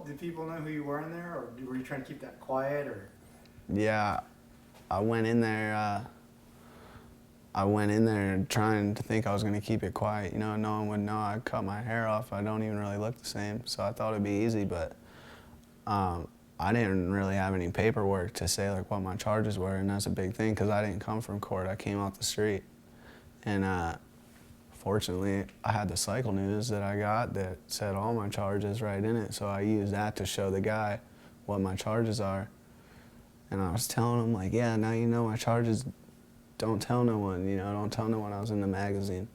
Did people know who you were in there, or were you trying to keep that quiet, or? Yeah, I went in there. I went in there trying to think I was gonna keep it quiet. You know, no one would know. I cut my hair off. I don't even really look the same, so I thought it'd be easy. But I didn't really have any paperwork to say like what my charges were, and that's a big thing because I didn't come from court. I came off the street, and fortunately, I had the cycle news that I got that said all my charges right in it. So I used that to show the guy what my charges are, and I was telling him like, yeah, now you know my charges. Don't tell no one, you know, don't tell no one I was in the magazine.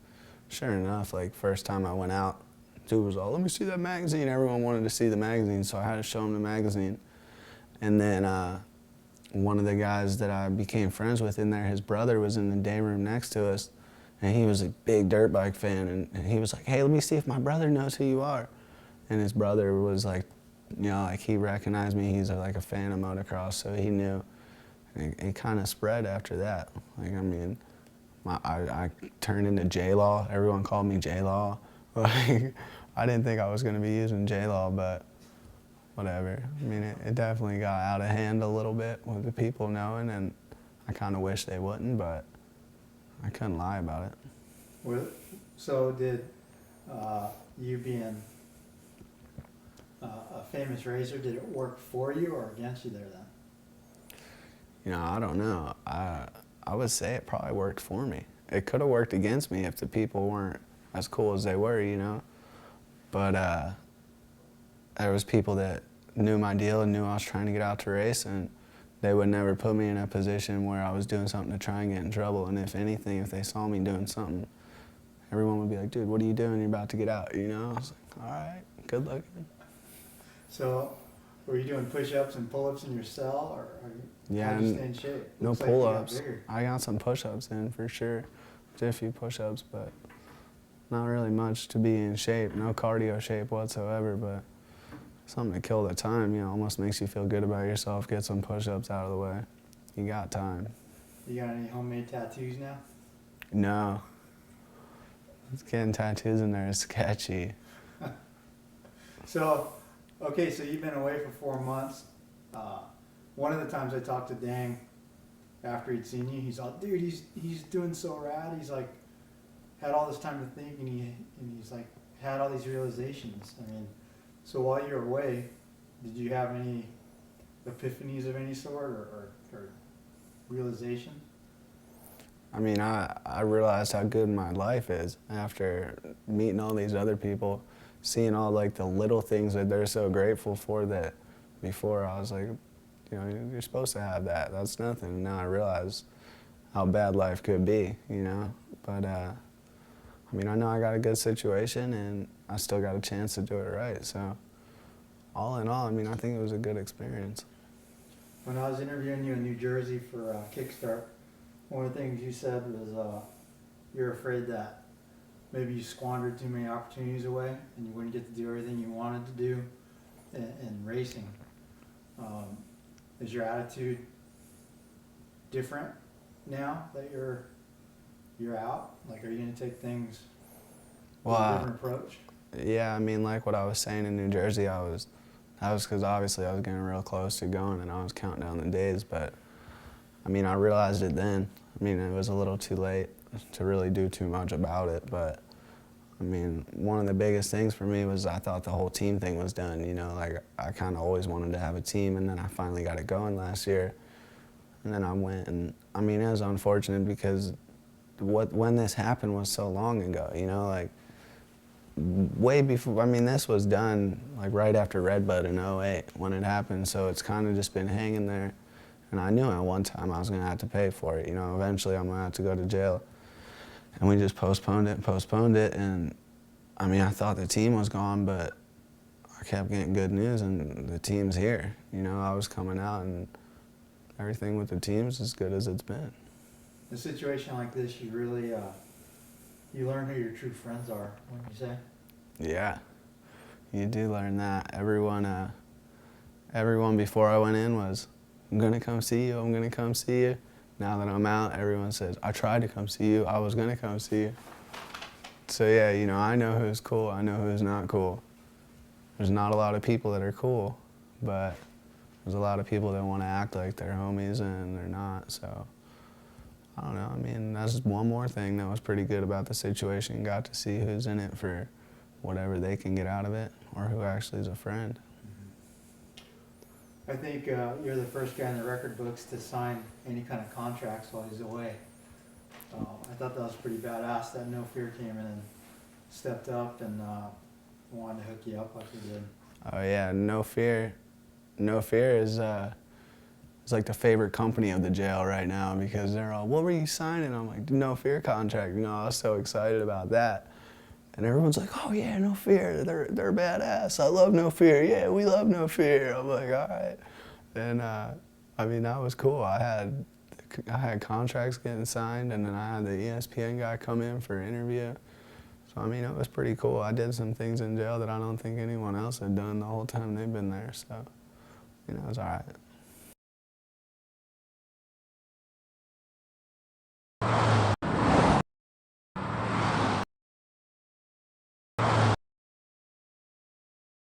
Sure enough, like first time I went out, dude was all, let me see that magazine. Everyone wanted to see the magazine, so I had to show him the magazine. And then one of the guys that I became friends with in there, his brother was in the day room next to us, and he was a big dirt bike fan, and he was like, hey, let me see if my brother knows who you are. And his brother was like, you know, like he recognized me, he's like a fan of motocross, so he knew. It kind of spread after that. Like, I mean, I turned into JLaw. Everyone called me JLaw. Like, I didn't think I was going to be using JLaw, but whatever. I mean, it definitely got out of hand a little bit with the people knowing, and I kind of wish they wouldn't, but I couldn't lie about it. So did you being a famous racer, did it work for you or against you there then? You know, I don't know. I would say it probably worked for me. It could have worked against me if the people weren't as cool as they were, you know. But there was people that knew my deal and knew I was trying to get out to race, and they would never put me in a position where I was doing something to try and get in trouble. And if anything, if they saw me doing something, everyone would be like, dude, what are you doing? You're about to get out, you know? I was like, all right, good looking. So were you doing push-ups and pull-ups in your cell, or yeah, how'd you stay in shape? No Looks pull-ups. Like I got some push-ups in for sure. Did a few push-ups, but not really much to be in shape. No cardio shape whatsoever, but something to kill the time, you know, almost makes you feel good about yourself. Get some push-ups out of the way. You got time. You got any homemade tattoos now? No. Getting tattoos in there is sketchy. So, okay, so you've been away for 4 months. One of the times I talked to Dang after he'd seen you, he's like, dude, he's doing so rad. He's like, had all this time to think, and he's like, had all these realizations. I mean, so while you were away, did you have any epiphanies of any sort, or realization? I mean, I realized how good my life is after meeting all these other people, seeing all like the little things that they're so grateful for that before I was like, you know, you're supposed to have that. That's nothing. And now I realize how bad life could be, you know. But I mean, I know I got a good situation and I still got a chance to do it right. So all in all, I mean, I think it was a good experience. When I was interviewing you in New Jersey for Kickstart, one of the things you said was you're afraid that maybe you squandered too many opportunities away and you wouldn't get to do everything you wanted to do in racing. Is your attitude different now that you're out? Like, are you going to take things with a different approach? Yeah, I mean, like what I was saying in New Jersey, that was because obviously I was getting real close to going and I was counting down the days, but I mean, I realized it then. I mean, it was a little too late to really do too much about it, but I mean, one of the biggest things for me was I thought the whole team thing was done, you know, like I kind of always wanted to have a team, and then I finally got it going last year, and then I went, and I mean, it was unfortunate because when this happened was so long ago, you know, like way before. I mean, this was done like right after Redbud in '08 when it happened, so it's kind of just been hanging there, and I knew at one time I was going to have to pay for it, you know, eventually I'm going to have to go to jail. And we just postponed it, and I mean, I thought the team was gone, but I kept getting good news, and the team's here. You know, I was coming out, and everything with the team's as good as it's been. In a situation like this, you really, you learn who your true friends are, wouldn't you say? Yeah, you do learn that. Everyone before I went in was, I'm gonna come see you, I'm gonna come see you. Now that I'm out, everyone says, I tried to come see you, I was gonna come see you. So yeah, you know, I know who's cool, I know who's not cool. there's not a lot of people that are cool, but there's a lot of people that want to act like they're homies and they're not, so I don't know. I mean, that's just one more thing that was pretty good about the situation. Got to see who's in it for whatever they can get out of it or who actually is a friend. I think you're the first guy in the record books to sign any kind of contracts while he's away. I thought that was pretty badass that No Fear came in and stepped up and wanted to hook you up like he did. Oh yeah, No Fear. No Fear is it's like the favorite company of the jail right now because they're all, what were you signing? I'm like, No Fear contract. You know, I was so excited about that. And everyone's like, oh yeah, No Fear, they're badass. I love No Fear. Yeah, we love No Fear. I'm like, all right. And I mean, that was cool. I had contracts getting signed, and then I had the ESPN guy come in for an interview. So I mean, it was pretty cool. I did some things in jail that I don't think anyone else had done the whole time they've been there. So, you know, it was all right.